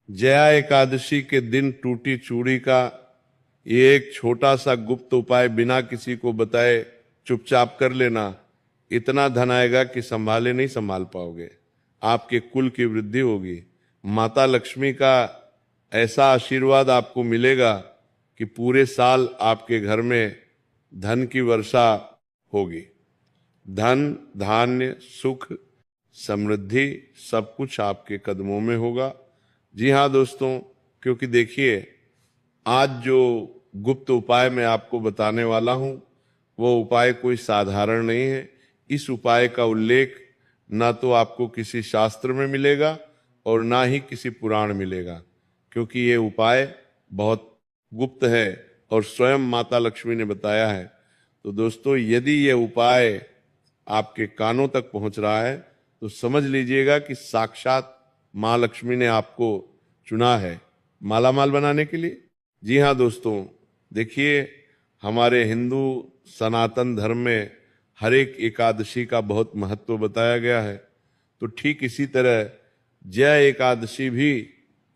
जया एकादशी के दिन टूटी चूड़ी का ये एक छोटा सा गुप्त उपाय बिना किसी को बताए चुपचाप कर लेना। इतना धन आएगा कि संभाले नहीं संभाल पाओगे। आपके कुल की वृद्धि होगी। माता लक्ष्मी का ऐसा आशीर्वाद आपको मिलेगा कि पूरे साल आपके घर में धन की वर्षा होगी। धन, धान्य, सुख, समृद्धि सब कुछ आपके कदमों में होगा। जी हाँ दोस्तों, क्योंकि देखिए आज जो गुप्त उपाय मैं आपको बताने वाला हूं वो उपाय कोई साधारण नहीं है। इस उपाय का उल्लेख ना तो आपको किसी शास्त्र में मिलेगा और ना ही किसी पुराण मिलेगा, क्योंकि ये उपाय बहुत गुप्त है और स्वयं माता लक्ष्मी ने बताया है। तो दोस्तों, यदि ये उपाय आपके कानों तक पहुंच रहा है तो समझ लीजिएगा कि साक्षात माँ लक्ष्मी ने आपको चुना है मालामाल बनाने के लिए। जी हाँ दोस्तों, देखिए हमारे हिंदू सनातन धर्म में हर एक एकादशी का बहुत महत्व बताया गया है। तो ठीक इसी तरह जय एकादशी भी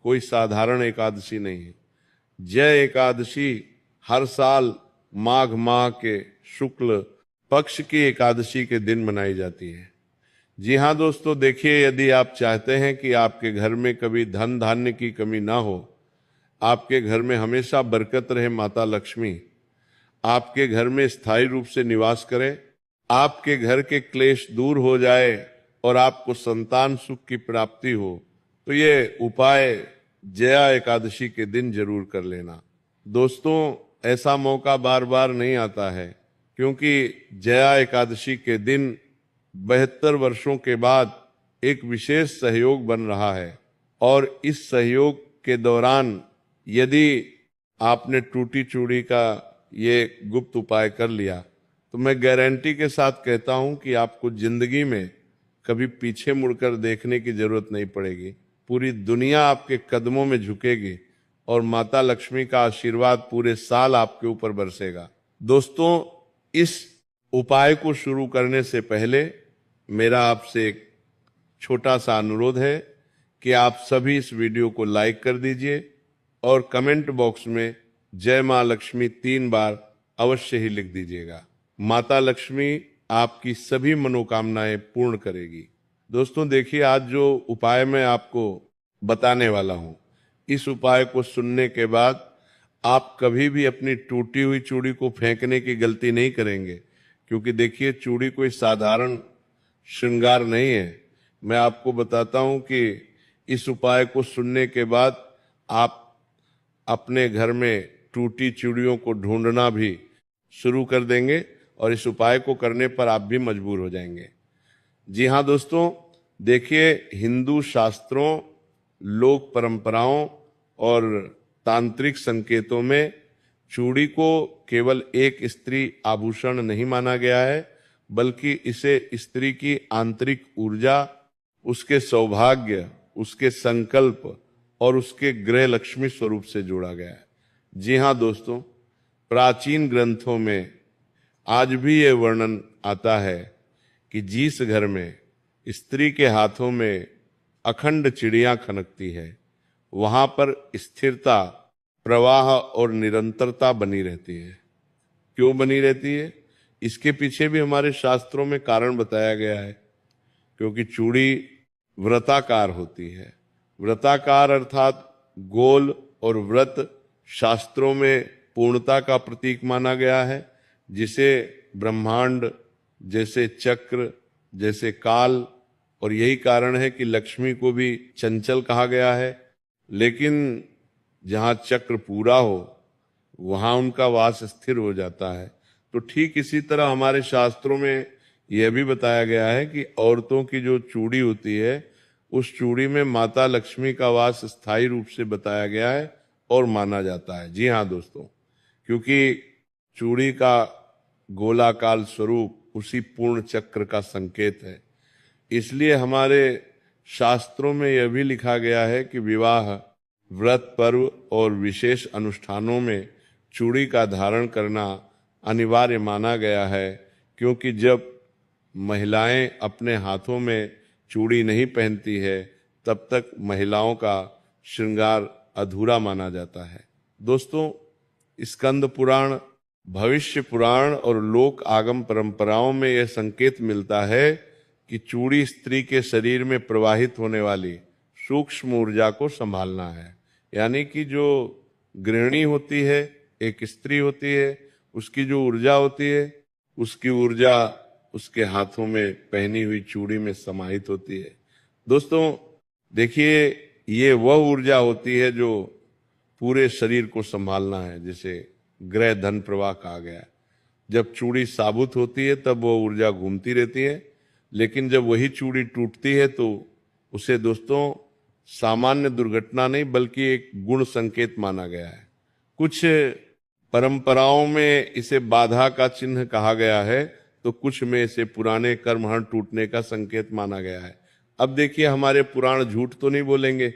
कोई साधारण एकादशी नहीं है। जय एकादशी हर साल माघ माह के शुक्ल पक्ष की एकादशी के दिन मनाई जाती है। जी हाँ दोस्तों, देखिए यदि आप चाहते हैं कि आपके घर में कभी धन धान्य की कमी ना हो, आपके घर में हमेशा बरकत रहे माता लक्ष्मी, आपके घर में स्थायी रूप से निवास करे, आपके घर के क्लेश दूर हो जाए और आपको संतान सुख की प्राप्ति हो, तो ये उपाय जया एकादशी के दिन जरूर कर लेना। दोस्तों, ऐसा मौका बार बार नहीं आता है, क्योंकि जया एकादशी के दिन 72 वर्षों के बाद एक विशेष सहयोग बन रहा है। और इस सहयोग के दौरान यदि आपने टूटी चूड़ी का ये गुप्त उपाय कर लिया तो मैं गारंटी के साथ कहता हूं कि आपको जिंदगी में कभी पीछे मुड़कर देखने की जरूरत नहीं पड़ेगी। पूरी दुनिया आपके कदमों में झुकेगी और माता लक्ष्मी का आशीर्वाद पूरे साल आपके ऊपर बरसेगा। दोस्तों, इस उपाय को शुरू करने से पहले मेरा आपसे एक छोटा सा अनुरोध है कि आप सभी इस वीडियो को लाइक कर दीजिए और कमेंट बॉक्स में जय मां लक्ष्मी 3 बार अवश्य ही लिख दीजिएगा। माता लक्ष्मी आपकी सभी मनोकामनाएं पूर्ण करेगी। दोस्तों देखिए, आज जो उपाय मैं आपको बताने वाला हूं, इस उपाय को सुनने के बाद आप कभी भी अपनी टूटी हुई चूड़ी को फेंकने की गलती नहीं करेंगे, क्योंकि देखिए चूड़ी कोई साधारण श्रृंगार नहीं है। मैं आपको बताता हूं कि इस उपाय को सुनने के बाद आप अपने घर में टूटी चूड़ियों को ढूंढना भी शुरू कर देंगे और इस उपाय को करने पर आप भी मजबूर हो जाएंगे। जी हाँ दोस्तों, देखिए हिंदू शास्त्रों, लोक परंपराओं और तांत्रिक संकेतों में चूड़ी को केवल एक स्त्री आभूषण नहीं माना गया है, बल्कि इसे स्त्री की आंतरिक ऊर्जा, उसके सौभाग्य, उसके संकल्प और उसके गृह लक्ष्मी स्वरूप से जोड़ा गया है। जी हाँ दोस्तों, प्राचीन ग्रंथों में आज भी ये वर्णन आता है कि जिस घर में स्त्री के हाथों में अखंड चिड़ियां खनकती है, वहां पर स्थिरता, प्रवाह और निरंतरता बनी रहती है। क्यों बनी रहती है? इसके पीछे भी हमारे शास्त्रों में कारण बताया गया है। क्योंकि चूड़ी व्रताकार होती है। व्रताकार अर्थात गोल, और व्रत शास्त्रों में पूर्णता का प्रतीक माना गया है, जिसे ब्रह्मांड, जैसे चक्र, जैसे काल, और यही कारण है कि लक्ष्मी को भी चंचल कहा गया है। लेकिन जहाँ चक्र पूरा हो वहाँ उनका वास स्थिर हो जाता है। तो ठीक इसी तरह हमारे शास्त्रों में यह भी बताया गया है कि औरतों की जो चूड़ी होती है, उस चूड़ी में माता लक्ष्मी का वास स्थायी रूप से बताया गया है और माना जाता है। जी हाँ दोस्तों, क्योंकि चूड़ी का गोलाकार स्वरूप उसी पूर्ण चक्र का संकेत है। इसलिए हमारे शास्त्रों में यह भी लिखा गया है कि विवाह, व्रत, पर्व और विशेष अनुष्ठानों में चूड़ी का धारण करना अनिवार्य माना गया है, क्योंकि जब महिलाएं अपने हाथों में चूड़ी नहीं पहनती है तब तक महिलाओं का श्रृंगार अधूरा माना जाता है। दोस्तों, स्कंद पुराण, भविष्य पुराण और लोक आगम परंपराओं में यह संकेत मिलता है कि चूड़ी स्त्री के शरीर में प्रवाहित होने वाली सूक्ष्म ऊर्जा को संभालना है। यानी कि जो गृहिणी होती है, एक स्त्री होती है, उसकी जो ऊर्जा होती है, उसकी ऊर्जा उसके हाथों में पहनी हुई चूड़ी में समाहित होती है। दोस्तों देखिए, ये वह ऊर्जा होती है जो पूरे शरीर को संभालना है, जिसे ग्रह धन प्रवाह कहा गया है। जब चूड़ी साबुत होती है तब वो ऊर्जा घूमती रहती है, लेकिन जब वही चूड़ी टूटती है तो उसे दोस्तों सामान्य दुर्घटना नहीं बल्कि एक गुण संकेत माना गया है। कुछ परंपराओं में इसे बाधा का चिन्ह कहा गया है, तो कुछ में इसे पुराने कर्महण टूटने का संकेत माना गया है। अब देखिए, हमारे पुराण झूठ तो नहीं बोलेंगे।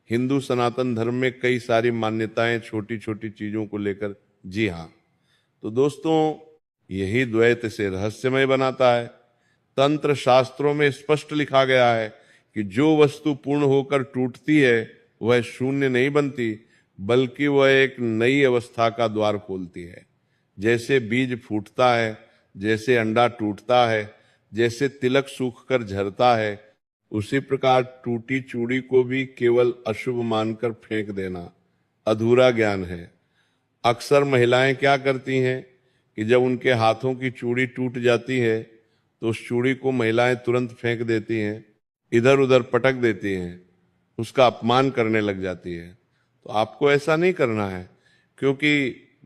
हिंदू सनातन धर्म में कई सारी मान्यताएं छोटी छोटी चीजों को लेकर, जी हाँ। तो दोस्तों, यही द्वैत से रहस्यमय बनाता है। तंत्र शास्त्रों में स्पष्ट लिखा गया है कि जो वस्तु पूर्ण होकर टूटती है वह शून्य नहीं बनती, बल्कि वह एक नई अवस्था का द्वार खोलती है। जैसे बीज फूटता है, जैसे अंडा टूटता है, जैसे तिलक सूख कर झरता है, उसी प्रकार टूटी चूड़ी को भी केवल अशुभ मानकर फेंक देना अधूरा ज्ञान है। अक्सर महिलाएं क्या करती हैं कि जब उनके हाथों की चूड़ी टूट जाती है तो उस चूड़ी को महिलाएं तुरंत फेंक देती हैं, इधर उधर पटक देती हैं, उसका अपमान करने लग जाती है। तो आपको ऐसा नहीं करना है, क्योंकि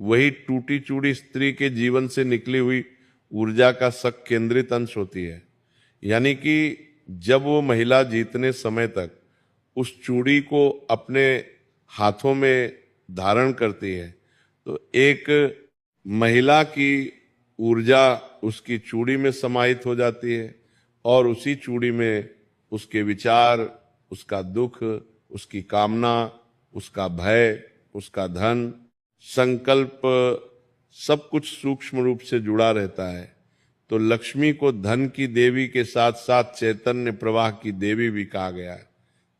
वही टूटी चूड़ी स्त्री के जीवन से निकली हुई ऊर्जा का सक केंद्रित अंश होती है। यानी कि जब वो महिला जीतने समय तक उस चूड़ी को अपने हाथों में धारण करती है तो एक महिला की ऊर्जा उसकी चूड़ी में समाहित हो जाती है और उसी चूड़ी में उसके विचार, उसका दुख, उसकी कामना, उसका भय, उसका धन, संकल्प, सब कुछ सूक्ष्म रूप से जुड़ा रहता है। तो लक्ष्मी को धन की देवी के साथ साथ चैतन्य प्रवाह की देवी भी कहा गया है।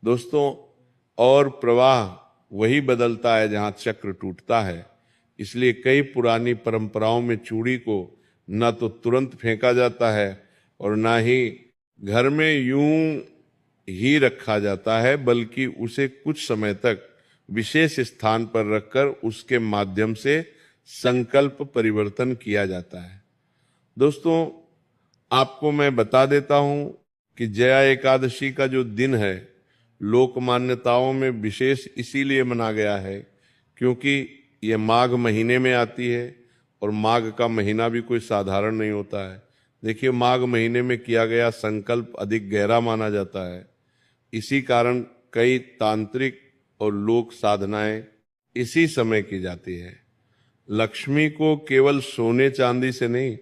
दोस्तों, और प्रवाह वही बदलता है जहां चक्र टूटता है। इसलिए कई पुरानी परंपराओं में चूड़ी को न तो तुरंत फेंका जाता है और ना ही घर में यूं ही रखा जाता है, बल्कि उसे कुछ समय तक विशेष स्थान पर रखकर उसके माध्यम से संकल्प परिवर्तन किया जाता है। दोस्तों, आपको मैं बता देता हूं कि जया एकादशी का जो दिन है लोक मान्यताओं में विशेष इसीलिए मना गया है क्योंकि ये माघ महीने में आती है और माघ का महीना भी कोई साधारण नहीं होता है। देखिए, माघ महीने में किया गया संकल्प अधिक गहरा माना जाता है। इसी कारण कई तांत्रिक और लोक साधनाएं इसी समय की जाती है। लक्ष्मी को केवल सोने चांदी से नहीं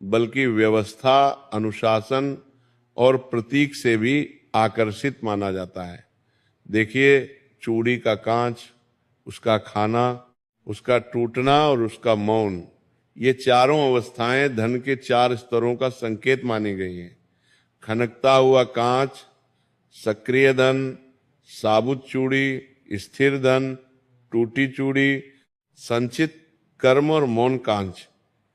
बल्कि व्यवस्था, अनुशासन और प्रतीक से भी आकर्षित माना जाता है। देखिए, चूड़ी का कांच, उसका खाना, उसका टूटना और उसका मौन, ये चारों अवस्थाएं धन के 4 स्तरों का संकेत मानी गई हैं। खनकता हुआ कांच सक्रिय धन, साबुत चूड़ी स्थिर धन, टूटी चूड़ी संचित कर्म और मौन कांच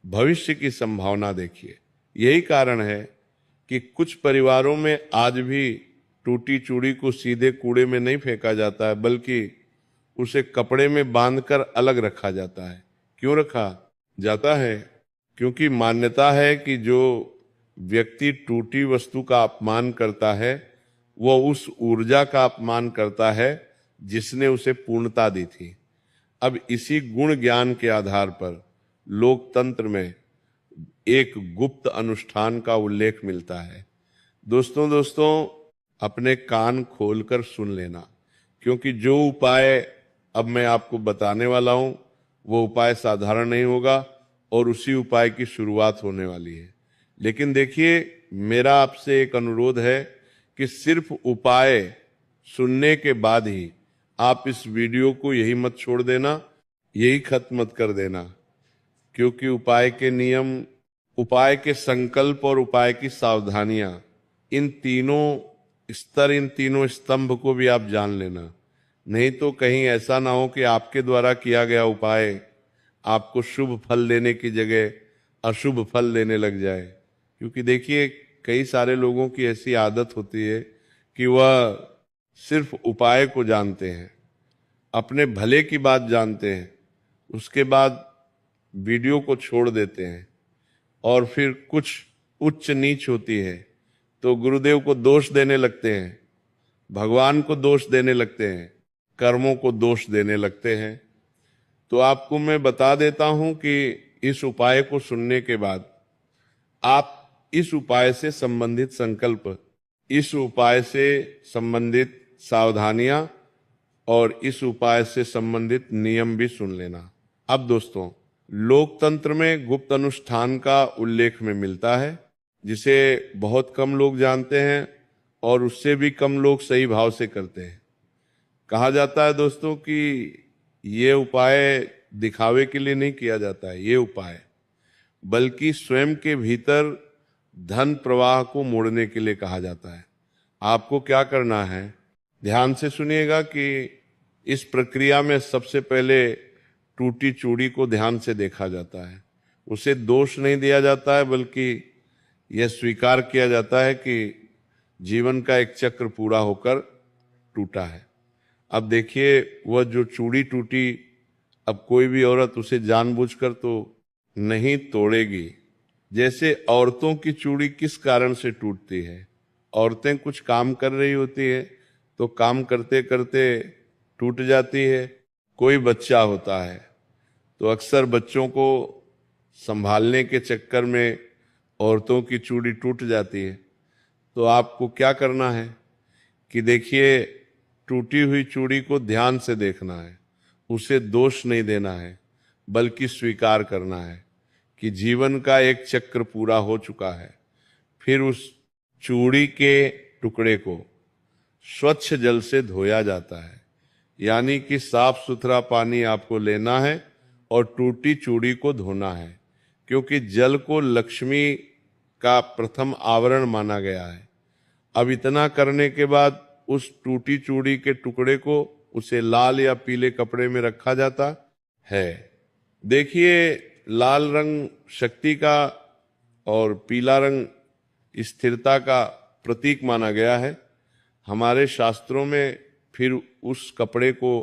भविष्य की संभावना। देखिए, यही कारण है कि कुछ परिवारों में आज भी टूटी चूड़ी को सीधे कूड़े में नहीं फेंका जाता है, बल्कि उसे कपड़े में बांधकर अलग रखा जाता है। क्यों रखा जाता है? क्योंकि मान्यता है कि जो व्यक्ति टूटी वस्तु का अपमान करता है वह उस ऊर्जा का अपमान करता है जिसने उसे पूर्णता दी थी। अब इसी गुण ज्ञान के आधार पर लोकतंत्र में एक गुप्त अनुष्ठान का उल्लेख मिलता है। दोस्तों, अपने कान खोलकर सुन लेना, क्योंकि जो उपाय अब मैं आपको बताने वाला हूं वो उपाय साधारण नहीं होगा और उसी उपाय की शुरुआत होने वाली है। लेकिन देखिए, मेरा आपसे एक अनुरोध है कि सिर्फ उपाय सुनने के बाद ही आप इस वीडियो को यही मत छोड़ देना, यही खत्म मत कर देना, क्योंकि उपाय के नियम, उपाय के संकल्प और उपाय की सावधानियां, इन तीनों स्तर, इन तीनों स्तंभ को भी आप जान लेना। नहीं तो कहीं ऐसा ना हो कि आपके द्वारा किया गया उपाय आपको शुभ फल देने की जगह अशुभ फल देने लग जाए। क्योंकि देखिए, कई सारे लोगों की ऐसी आदत होती है कि वह सिर्फ उपाय को जानते हैं, अपने भले की बात जानते हैं, उसके बाद वीडियो को छोड़ देते हैं, और फिर कुछ उच्च नीच होती है तो गुरुदेव को दोष देने लगते हैं, भगवान को दोष देने लगते हैं, कर्मों को दोष देने लगते हैं। तो आपको मैं बता देता हूं कि इस उपाय को सुनने के बाद आप इस उपाय से संबंधित संकल्प, इस उपाय से संबंधित सावधानियां और इस उपाय से संबंधित नियम भी सुन लेना। अब दोस्तों, लोकतंत्र में गुप्त अनुष्ठान का उल्लेख में मिलता है, जिसे बहुत कम लोग जानते हैं और उससे भी कम लोग सही भाव से करते हैं। कहा जाता है दोस्तों कि ये उपाय दिखावे के लिए नहीं किया जाता है, ये उपाय बल्कि स्वयं के भीतर धन प्रवाह को मोड़ने के लिए कहा जाता है। आपको क्या करना है, ध्यान से सुनिएगा कि इस प्रक्रिया में सबसे पहले टूटी चूड़ी को ध्यान से देखा जाता है। उसे दोष नहीं दिया जाता है, बल्कि यह स्वीकार किया जाता है कि जीवन का एक चक्र पूरा होकर टूटा है। अब देखिए, वह जो चूड़ी टूटी, अब कोई भी औरत उसे जानबूझकर तो नहीं तोड़ेगी। जैसे औरतों की चूड़ी किस कारण से टूटती है, औरतें कुछ काम कर रही होती है तो काम करते करते टूट जाती है। कोई बच्चा होता है तो अक्सर बच्चों को संभालने के चक्कर में औरतों की चूड़ी टूट जाती है। तो आपको क्या करना है कि देखिए, टूटी हुई चूड़ी को ध्यान से देखना है, उसे दोष नहीं देना है, बल्कि स्वीकार करना है कि जीवन का एक चक्र पूरा हो चुका है। फिर उस चूड़ी के टुकड़े को स्वच्छ जल से धोया जाता है, यानी कि साफ सुथरा पानी आपको लेना है और टूटी चूड़ी को धोना है, क्योंकि जल को लक्ष्मी का प्रथम आवरण माना गया है। अब इतना करने के बाद उस टूटी चूड़ी के टुकड़े को उसे लाल या पीले कपड़े में रखा जाता है। देखिए, लाल रंग शक्ति का और पीला रंग स्थिरता का प्रतीक माना गया है। हमारे शास्त्रों में फिर उस कपड़े को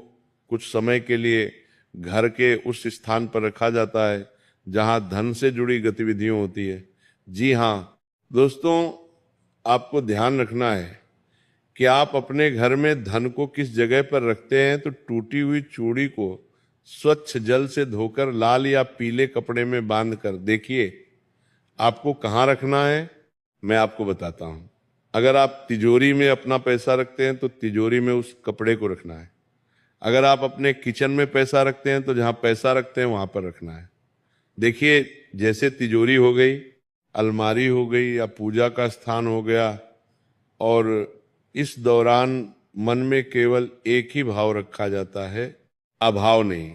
कुछ समय के लिए घर के उस स्थान पर रखा जाता है जहां धन से जुड़ी गतिविधियां होती है। जी हाँ दोस्तों, आपको ध्यान रखना है कि आप अपने घर में धन को किस जगह पर रखते हैं। तो टूटी हुई चूड़ी को स्वच्छ जल से धोकर लाल या पीले कपड़े में बांधकर देखिए आपको कहाँ रखना है, मैं आपको बताता हूं। अगर आप तिजोरी में अपना पैसा रखते हैं तो तिजोरी में उस कपड़े को रखना है। अगर आप अपने किचन में पैसा रखते हैं तो जहां पैसा रखते हैं वहां पर रखना है। देखिए, जैसे तिजोरी हो गई, अलमारी हो गई या पूजा का स्थान हो गया, और इस दौरान मन में केवल एक ही भाव रखा जाता है, अभाव नहीं,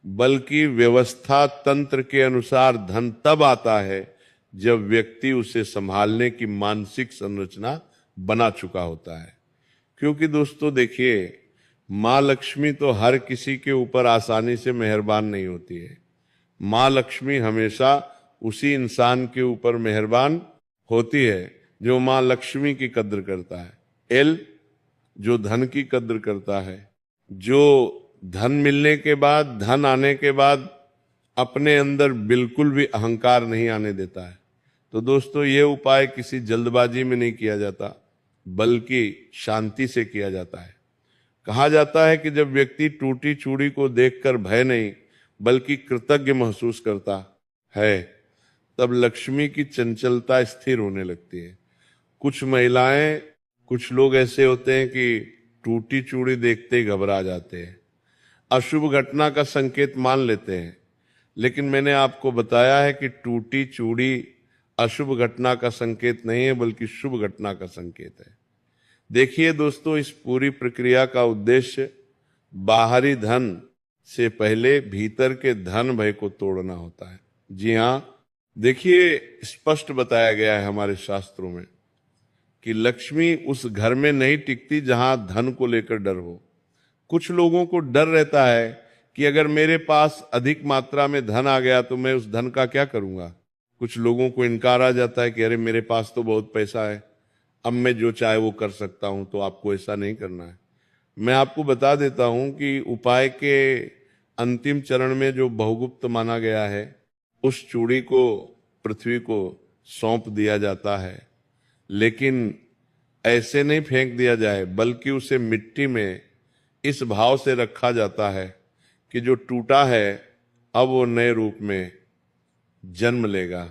बल्कि व्यवस्था तंत्र के अनुसार धन तब आता है जब व्यक्ति उसे संभालने की मानसिक संरचना बना चुका होता है। क्योंकि दोस्तों देखिए, माँ लक्ष्मी तो हर किसी के ऊपर आसानी से मेहरबान नहीं होती है। माँ लक्ष्मी हमेशा उसी इंसान के ऊपर मेहरबान होती है जो माँ लक्ष्मी की कद्र करता है। एल, जो धन की कद्र करता है, जो धन मिलने के बाद, धन आने के बाद अपने अंदर बिल्कुल भी अहंकार नहीं आने देता है। तो दोस्तों, ये उपाय किसी जल्दबाजी में नहीं किया जाता, बल्कि शांति से किया जाता है। कहा जाता है कि जब व्यक्ति टूटी चूड़ी को देखकर भय नहीं बल्कि कृतज्ञ महसूस करता है, तब लक्ष्मी की चंचलता स्थिर होने लगती है। कुछ महिलाएं, कुछ लोग ऐसे होते हैं कि टूटी चूड़ी देखते ही घबरा जाते हैं, अशुभ घटना का संकेत मान लेते हैं। लेकिन मैंने आपको बताया है कि टूटी चूड़ी अशुभ घटना का संकेत नहीं है, बल्कि शुभ घटना का संकेत है। देखिए दोस्तों, इस पूरी प्रक्रिया का उद्देश्य बाहरी धन से पहले भीतर के धन भय को तोड़ना होता है। जी हाँ, देखिए, स्पष्ट बताया गया है हमारे शास्त्रों में कि लक्ष्मी उस घर में नहीं टिकती जहां धन को लेकर डर हो, कुछ लोगों को डर रहता है कि अगर मेरे पास अधिक मात्रा में धन आ गया तो मैं उस धन का क्या करूंगा। कुछ लोगों को इनकार आ जाता है कि अरे मेरे पास तो बहुत पैसा है, अब मैं जो चाहे वो कर सकता हूं। तो आपको ऐसा नहीं करना है। मैं आपको बता देता हूं कि उपाय के अंतिम चरण में जो बहुगुप्त माना गया है, उस चूड़ी को पृथ्वी को सौंप दिया जाता है, लेकिन ऐसे नहीं फेंक दिया जाए, बल्कि उसे मिट्टी में इस भाव से रखा जाता है कि जो टूटा है अब वो नए रूप में जन्म लेगा।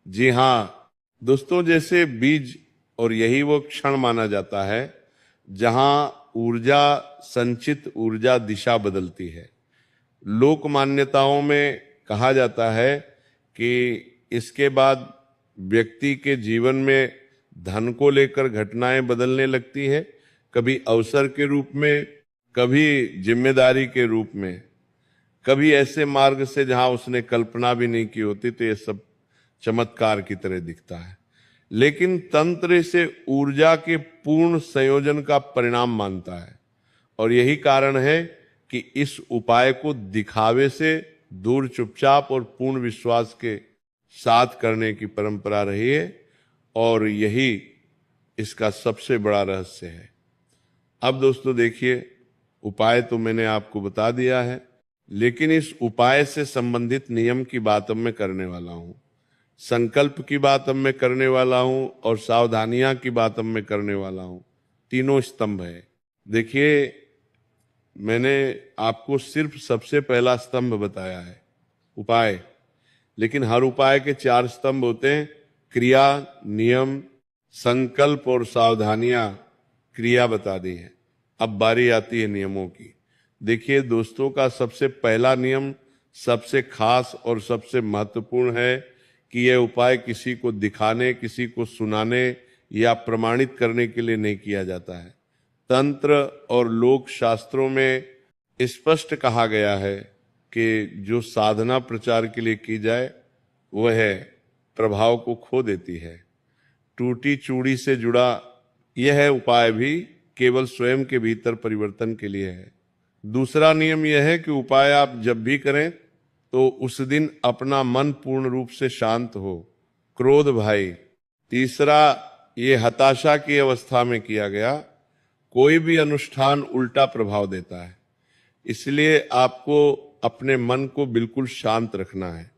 जी हाँ दोस्तों, जैसे बीज, और यही वो क्षण माना जाता है जहां ऊर्जा, संचित ऊर्जा दिशा बदलती है। लोक मान्यताओं में कहा जाता है कि इसके बाद व्यक्ति के जीवन में धन को लेकर घटनाएं बदलने लगती है, कभी अवसर के रूप में, कभी जिम्मेदारी के रूप में, कभी ऐसे मार्ग से जहां उसने कल्पना भी नहीं की होती। तो ये सब चमत्कार की तरह दिखता है, लेकिन तंत्र इसे ऊर्जा के पूर्ण संयोजन का परिणाम मानता है। और यही कारण है कि इस उपाय को दिखावे से दूर चुपचाप और पूर्ण विश्वास के साथ करने की परंपरा रही है, और यही इसका सबसे बड़ा रहस्य है। अब दोस्तों देखिए, उपाय तो मैंने आपको बता दिया है, लेकिन इस उपाय से संबंधित नियम की बात अब मैं करने वाला हूं, संकल्प की बात अब मैं करने वाला हूं, और सावधानियां की बात अब मैं करने वाला हूं। तीनों स्तंभ है। देखिए, मैंने आपको सिर्फ सबसे पहला स्तंभ बताया है, उपाय, लेकिन हर उपाय के 4 स्तंभ होते हैं, क्रिया, नियम, संकल्प और सावधानियां। क्रिया बता दी है, अब बारी आती है नियमों की। देखिए दोस्तों, का सबसे पहला नियम सबसे खास और सबसे महत्वपूर्ण है कि यह उपाय किसी को दिखाने, किसी को सुनाने या प्रमाणित करने के लिए नहीं किया जाता है। तंत्र और लोक शास्त्रों में स्पष्ट कहा गया है कि जो साधना प्रचार के लिए की जाए वह प्रभाव को खो देती है। टूटी चूड़ी से जुड़ा यह उपाय भी केवल स्वयं के भीतर परिवर्तन के लिए है। दूसरा नियम यह है कि उपाय आप जब भी करें तो उस दिन अपना मन पूर्ण रूप से शांत हो, क्रोध भाई। तीसरा, ये हताशा की अवस्था में किया गया कोई भी अनुष्ठान उल्टा प्रभाव देता है, इसलिए आपको अपने मन को बिल्कुल शांत रखना है।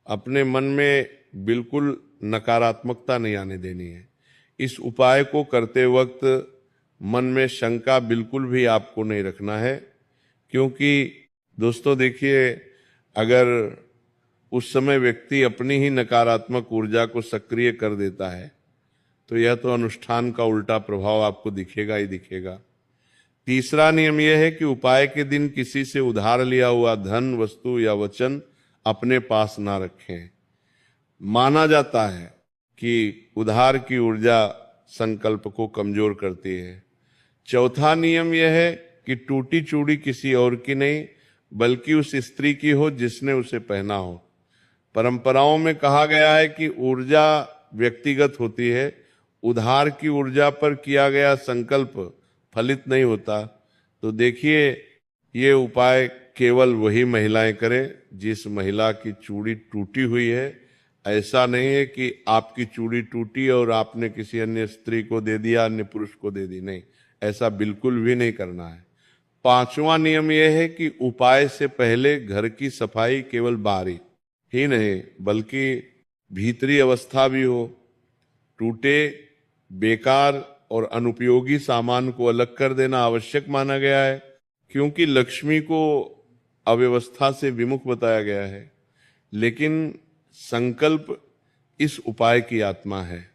अपने मन में बिल्कुल नकारात्मकता नहीं आने देनी है। इस उपाय को करते वक्त मन में शंका बिल्कुल भी आपको नहीं रखना है, क्योंकि दोस्तों देखिए, अगर उस समय व्यक्ति अपनी ही नकारात्मक ऊर्जा को सक्रिय कर देता है तो यह तो अनुष्ठान का उल्टा प्रभाव आपको दिखेगा ही दिखेगा। तीसरा नियम यह है कि उपाय के दिन किसी से उधार लिया हुआ धन, वस्तु या वचन अपने पास ना रखें। माना जाता है कि उधार की ऊर्जा संकल्प को कमजोर करती है। चौथा नियम यह है कि टूटी चूड़ी किसी और की नहीं, बल्कि उस स्त्री की हो जिसने उसे पहना हो। परंपराओं में कहा गया है कि ऊर्जा व्यक्तिगत होती है, उधार की ऊर्जा पर किया गया संकल्प फलित नहीं होता। तो देखिए, ये उपाय केवल वही महिलाएं करें जिस महिला की चूड़ी टूटी हुई है। ऐसा नहीं है कि आपकी चूड़ी टूटी और आपने किसी अन्य स्त्री को दे दिया, अन्य पुरुष को दे दी, नहीं, ऐसा बिल्कुल भी नहीं करना है। पांचवा नियम यह है कि उपाय से पहले घर की सफाई केवल बाहरी ही नहीं बल्कि भीतरी अवस्था भी हो। टूटे, बेकार और अनुपयोगी सामान को अलग कर देना आवश्यक माना गया है, क्योंकि लक्ष्मी को अव्यवस्था से विमुख बताया गया है। लेकिन संकल्प इस उपाय की आत्मा है।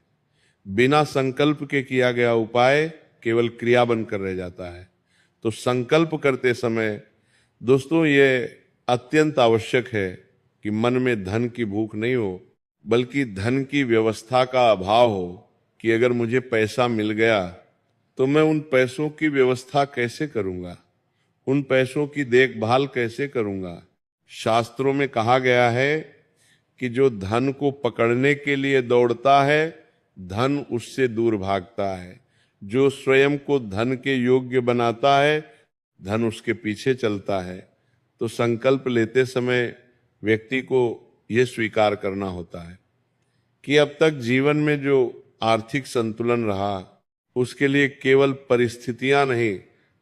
बिना संकल्प के किया गया उपाय केवल क्रिया बनकर रह जाता है। तो संकल्प करते समय दोस्तों ये अत्यंत आवश्यक है कि मन में धन की भूख नहीं हो, बल्कि धन की व्यवस्था का अभाव हो, कि अगर मुझे पैसा मिल गया तो मैं उन पैसों की व्यवस्था कैसे करूंगा, उन पैसों की देखभाल कैसे करूंगा। शास्त्रों में कहा गया है कि जो धन को पकड़ने के लिए दौड़ता है, धन उससे दूर भागता है। जो स्वयं को धन के योग्य बनाता है, धन उसके पीछे चलता है, तो संकल्प लेते समय व्यक्ति को यह स्वीकार करना होता है कि अब तक जीवन में जो आर्थिक संतुलन रहा उसके लिए केवल परिस्थितियां नहीं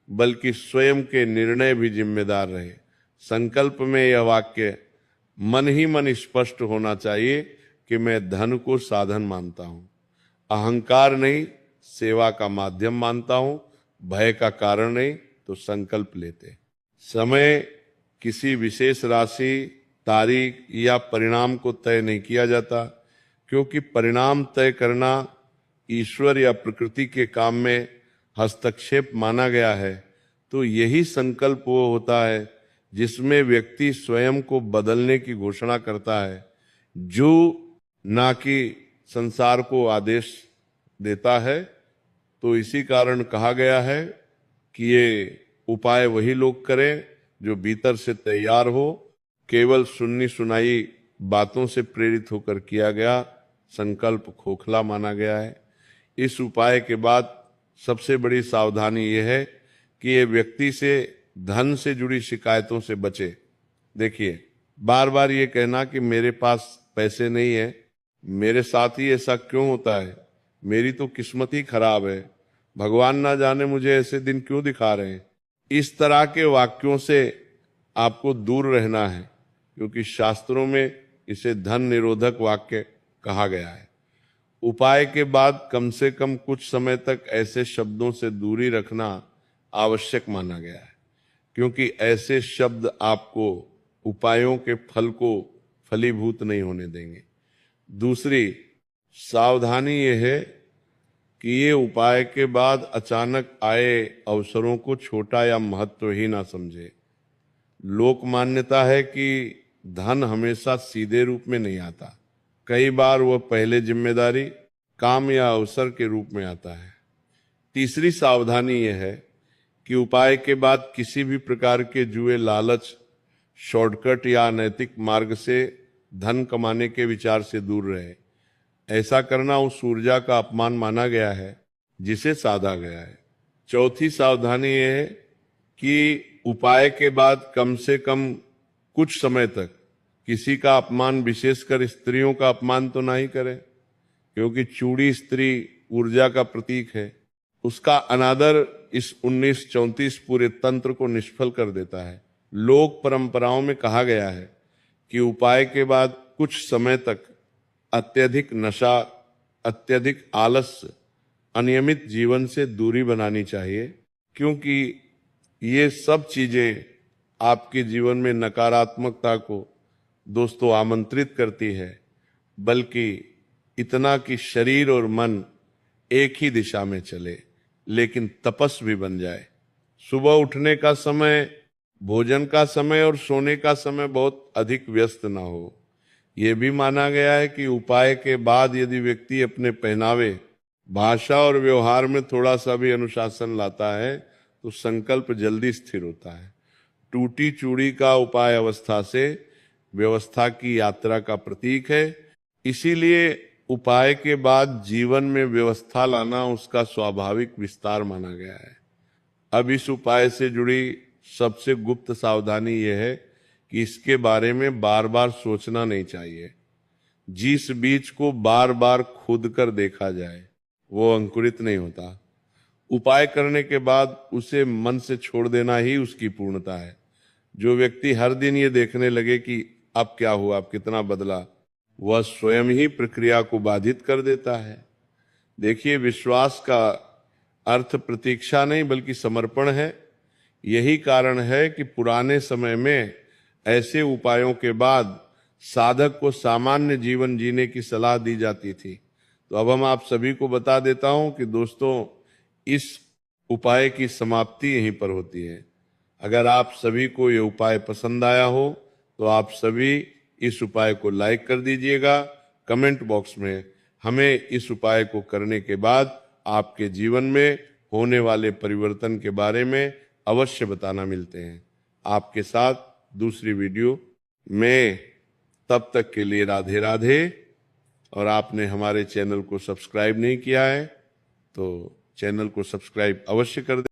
बल्कि स्वयं के निर्णय भी जिम्मेदार रहे। संकल्प में यह वाक्य मन ही मन स्पष्ट होना चाहिए कि मैं धन को साधन मानता हूं, अहंकार नहीं सेवा का माध्यम मानता हूं, भय का कारण नहीं तो संकल्प लेते। समय किसी विशेष राशि, तारीख या परिणाम को तय नहीं किया जाता, क्योंकि परिणाम तय करना ईश्वर या प्रकृति के काम में हस्तक्षेप माना गया है। तो यही संकल्प वो होता है जिसमें व्यक्ति स्वयं को बदलने की घोषणा करता है, जो ना कि संसार को आदेश देता है। तो इसी कारण कहा गया है कि ये उपाय वही लोग करें जो भीतर से तैयार हो। केवल सुन्नी सुनाई बातों से प्रेरित होकर किया गया संकल्प खोखला माना गया है। इस उपाय के बाद सबसे बड़ी सावधानी यह है कि ये व्यक्ति से धन से जुड़ी शिकायतों से बचे। देखिए, बार बार ये कहना कि मेरे पास पैसे नहीं है, मेरे साथ ही ऐसा क्यों होता है, मेरी तो किस्मत ही खराब है, भगवान ना जाने मुझे ऐसे दिन क्यों दिखा रहे हैं, इस तरह के वाक्यों से आपको दूर रहना है, क्योंकि शास्त्रों में इसे धन निरोधक वाक्य कहा गया है। उपाय के बाद कम से कम कुछ समय तक ऐसे शब्दों से दूरी रखना आवश्यक माना गया है, क्योंकि ऐसे शब्द आपको उपायों के फल को फलीभूत नहीं होने देंगे। दूसरी सावधानी यह है कि ये उपाय के बाद अचानक आए अवसरों को छोटा या महत्वहीन ना समझे। लोक मान्यता है कि धन हमेशा सीधे रूप में नहीं आता, कई बार वह पहले जिम्मेदारी, काम या अवसर के रूप में आता है। तीसरी सावधानी यह है कि उपाय के बाद किसी भी प्रकार के जुए, लालच, शॉर्टकट या अनैतिक मार्ग से धन कमाने के विचार से दूर रहे। ऐसा करना उस ऊर्जा का अपमान माना गया है जिसे साधा गया है। चौथी सावधानी यह है कि उपाय के बाद कम से कम कुछ समय तक किसी का अपमान, विशेषकर स्त्रियों का अपमान तो ना ही करें, क्योंकि चूड़ी स्त्री ऊर्जा का प्रतीक है। उसका अनादर इस 1934 पूरे तंत्र को निष्फल कर देता है। लोक परंपराओं में कहा गया है कि उपाय के बाद कुछ समय तक अत्यधिक नशा, अत्यधिक आलस्य, अनियमित जीवन से दूरी बनानी चाहिए, क्योंकि ये सब चीजें आपके जीवन में नकारात्मकता को दोस्तों आमंत्रित करती है, बल्कि इतना कि शरीर और मन एक ही दिशा में चले लेकिन तपस्वी बन जाए। सुबह उठने का समय, भोजन का समय और सोने का समय बहुत अधिक व्यस्त ना हो। यह भी माना गया है कि उपाय के बाद यदि व्यक्ति अपने पहनावे, भाषा और व्यवहार में थोड़ा सा भी अनुशासन लाता है तो संकल्प जल्दी स्थिर होता है। टूटी चूड़ी का उपाय अवस्था से व्यवस्था की यात्रा का प्रतीक है, इसीलिए उपाय के बाद जीवन में व्यवस्था लाना उसका स्वाभाविक विस्तार माना गया है। अब इस उपाय से जुड़ी सबसे गुप्त सावधानी यह है कि इसके बारे में बार बार सोचना नहीं चाहिए। जिस बीज को बार बार खोद कर देखा जाए वो अंकुरित नहीं होता। उपाय करने के बाद उसे मन से छोड़ देना ही उसकी पूर्णता है। जो व्यक्ति हर दिन ये देखने लगे कि अब क्या हुआ, अब कितना बदला, वह स्वयं ही प्रक्रिया को बाधित कर देता है। देखिए, विश्वास का अर्थ प्रतीक्षा नहीं बल्कि समर्पण है। यही कारण है कि पुराने समय में ऐसे उपायों के बाद साधक को सामान्य जीवन जीने की सलाह दी जाती थी। तो अब हम आप सभी को बता देता हूं कि दोस्तों, इस उपाय की समाप्ति यहीं पर होती है। अगर आप सभी को ये उपाय पसंद आया हो तो आप सभी इस उपाय को लाइक कर दीजिएगा। कमेंट बॉक्स में हमें इस उपाय को करने के बाद आपके जीवन में होने वाले परिवर्तन के बारे में अवश्य बताना। मिलते हैं आपके साथ दूसरी वीडियो में। तब तक के लिए राधे राधे। और आपने हमारे चैनल को सब्सक्राइब नहीं किया है तो चैनल को सब्सक्राइब अवश्य कर दें।